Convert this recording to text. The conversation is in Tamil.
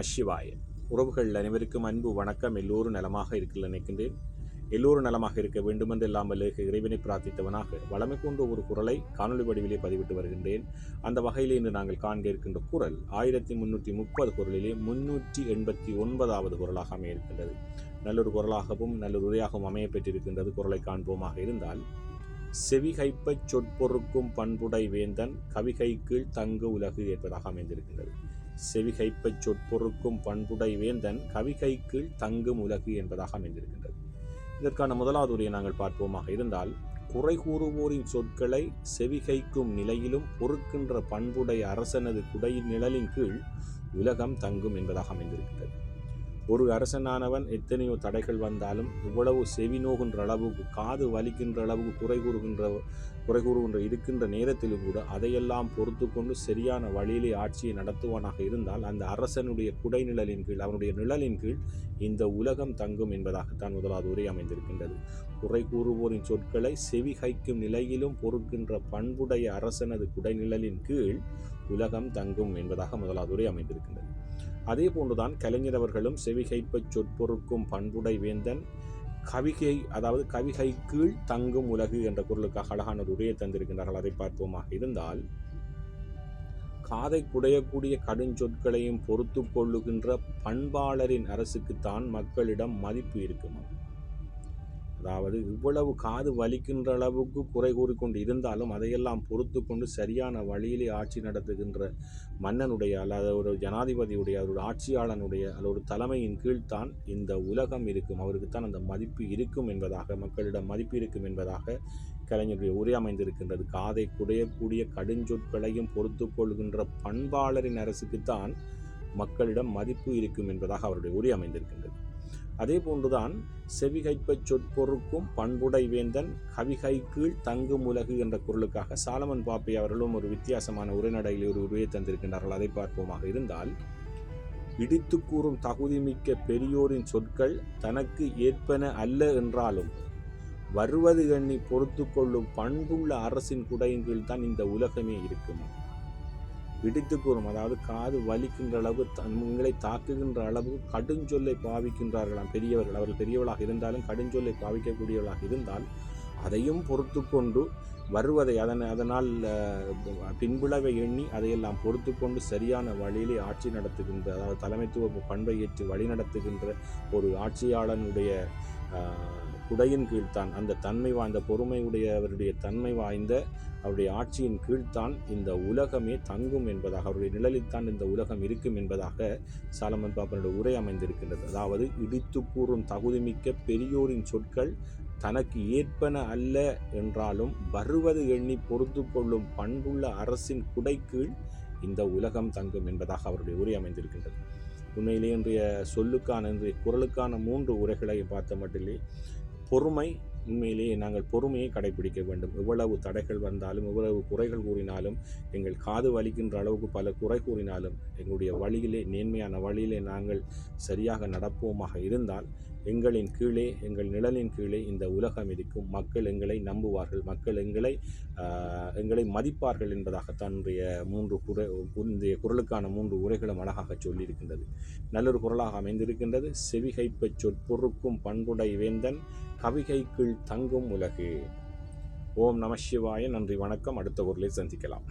நமசிவாய. உறவுகள் அனைவருக்கும் அன்பு வணக்கம். எல்லோரும் நலமாக இருக்க நினைக்கின்றேன். எல்லோரும் நலமாக இருக்க வேண்டுமென்று இல்லாமல் இறைவனை பிரார்த்தித்தவனாக வளமை போன்ற ஒரு குரலை காணொலி வடிவிலே பதிவிட்டு வருகின்றேன். அந்த வகையிலே இன்று நாங்கள் காண்க இருக்கின்ற குரல் 1330 குரலிலே 389வது குரலாக அமைய இருக்கின்றது. நல்லொரு குரலாகவும் நல்லொரு உரையாகவும் அமைய பெற்றிருக்கின்றது. குரலை காண்போமாக இருந்தால், செவிகைப்பச் சொற்பொருக்கும் பண்புடை வேந்தன் கவிகை கீழ் தங்கு உலகு என்பதாக அமைந்திருக்கின்றது. செவிகைப்பச் சொற்பொருக்கும் பண்புடை வேந்தன் கவிகை கீழ் தங்கும் உலகு என்பதாக அமைந்திருக்கின்றது. இதற்கான முதலாவது உரையை நாங்கள் பார்ப்போமாக இருந்தால், குறை கூறுவோரின் சொற்களை செவிகைக்கும் நிலையிலும் பொறுக்கின்ற பண்புடை அரசனது குடையின் நிழலின் கீழ் உலகம் தங்கும் என்பதாக அமைந்திருக்கின்றது. ஒரு அரசனானவன் எத்தனையோ தடைகள் வந்தாலும் இவ்வளவு செவி நோகின்ற அளவுக்கு, காது வலிக்கின்ற அளவுக்கு குறை கூறுகின்ற இருக்கின்ற நேரத்திலும் கூட அதையெல்லாம் பொறுத்து கொண்டு சரியான வழியிலே ஆட்சியை நடத்துவானாக இருந்தால் அந்த அரசனுடைய குடை நிழலின் கீழ், அவனுடைய நிழலின் கீழ் இந்த உலகம் தங்கும் என்பதாகத்தான் முதலாவது உரை அமைந்திருக்கின்றது. குறை கூறுவோரின் சொற்களை செவிகைக்கும் நிலையிலும் பொறுக்கின்ற பண்புடைய அரசனது குடை நிழலின் கீழ் உலகம் தங்கும் என்பதாக முதலாவது உரை அமைந்திருக்கின்றது. அதே போன்றுதான் கலைஞர் அவர்களும் செவிகைப்பச் சொற்பொருக்கும் பண்புடை வேந்தன் கவிகை கீழ் தங்கும் உலகு என்ற குரலுக்காக அழகான ஒரு உரையை தந்திருக்கின்றார்கள். அதை பார்ப்போமாக இருந்தால், காதை குடையக்கூடிய கடுஞ்சொற்களையும் பொறுத்து கொள்ளுகின்ற பண்பாளரின் அரசுக்குத்தான் மக்களிடம் மதிப்பு இருக்குமா? அதாவது இவ்வளவு காது வலிக்கின்ற அளவுக்கு குறை கூறிக்கொண்டு இருந்தாலும் அதையெல்லாம் பொறுத்து கொண்டு சரியான வழியிலே ஆட்சி நடத்துகின்ற மன்னனுடைய அல்லது ஒரு ஜனாதிபதியுடைய ஒரு ஆட்சியாளனுடைய அல்லது ஒரு தலைமையின் கீழ்தான் இந்த உலகம் இருக்கும், அவருக்குத்தான் அந்த மதிப்பு இருக்கும் என்பதாக, மக்களிடம் மதிப்பு இருக்கும் என்பதாக கலைஞருடைய உரை அமைந்திருக்கின்றது. காதை குடையக்கூடிய கடுஞ்சொற்களையும் பொறுத்து கொள்கின்ற பண்பாளரின் அரசுக்குத்தான் மக்களிடம் மதிப்பு இருக்கும் என்பதாக அவருடைய உரை அமைந்திருக்கின்றது. அதே போன்றுதான் செவிகைப்பச் சொற்பொருக்கும் பண்புடை வேந்தன் கவிகை கீழ் தங்கும் உலகு என்ற குரலுக்காக சாலமன் பாப்பை அவர்களும் ஒரு வித்தியாசமான உரைநடையில் ஒரு உரையை தந்திருக்கின்றார்கள். அதை பார்ப்போமாக இருந்தால், இடித்து கூறும் தகுதிமிக்க பெரியோரின் சொற்கள் தனக்கு ஏற்பன அல்ல என்றாலும் வருவது எண்ணி பொறுத்து கொள்ளும் பண்புள்ள அரசின் குடையின் கீழ் தான் இந்த உலகமே இருக்கும். இடித்து கூறும், அதாவது காது வலிக்கின்ற அளவு, தங்களை தாக்குகின்ற அளவு கடுஞ்சொல்லை பாவிக்கின்றார்களாம் பெரியவர்கள். அவர்கள் பெரியவர்களாக இருந்தாலும் கடுஞ்சொல்லை பாவிக்கக்கூடியவர்களாக இருந்தால் அதையும் பொறுத்து கொண்டு வருவதை அதனால் பின்புலவை எண்ணி அதையெல்லாம் பொறுத்து கொண்டு சரியான வழியிலே ஆட்சி நடத்துகின்ற, அதாவது தலைமைத்துவ பண்பை ஏற்று வழி நடத்துகின்ற ஒரு ஆட்சியாளனுடைய குடையின் கீழ்த்தான், அந்த தன்மை வாய்ந்த பொறுமையுடையவருடைய தன்மை வாய்ந்த அவருடைய ஆட்சியின் கீழ்த்தான் இந்த உலகமே தங்கும் என்பதாக, அவருடைய நிழலில்தான் இந்த உலகம் இருக்கும் என்பதாக சாலமன் பாப்பனுடைய உரை அமைந்திருக்கின்றது. அதாவது இடித்து கூறும் தகுதிமிக்க பெரியோரின் சொற்கள் தனக்கு ஏற்பன அல்ல என்றாலும் வருவது எண்ணி பொறுத்து கொள்ளும் பண்புள்ள அரசின் குடை கீழ் இந்த உலகம் தங்கும் என்பதாக அவருடைய உரை அமைந்திருக்கின்றது. உண்மையிலே இன்றைய சொல்லுக்கான, இன்றைய குரலுக்கான 3 உரைகளை பார்த்த மட்டிலே பொறுமை, உண்மையிலேயே நாங்கள் பொறுமையை கடைபிடிக்க வேண்டும். எவ்வளவு தடைகள் வந்தாலும், எவ்வளவு குறைகள் கூறினாலும், எங்கள் காது வலிக்கின்ற அளவுக்கு பல குறை கூறினாலும் எங்களுடைய வழியிலே, நேர்மையான வழியிலே நாங்கள் சரியாக நடப்போமாக இருந்தால் எங்களின் கீழே, எங்கள் நிழலின் கீழே இந்த உலகம் இருக்கும். மக்கள் எங்களை நம்புவார்கள், மக்கள் எங்களை மதிப்பார்கள் என்பதாகத்தான் இன்றைய குரலுக்கான 3 உரைகளும் அழகாக சொல்லியிருக்கின்றது. நல்லொரு குரலாக அமைந்திருக்கின்றது. செவிகைப்பச் சொற்பொருக்கும் பண்புடை வேந்தன் கவிகை கீழ் தங்கும் உலகு. ஓம் நமசிவாய. நன்றி, வணக்கம். அடுத்த குரலை சந்திக்கலாம்.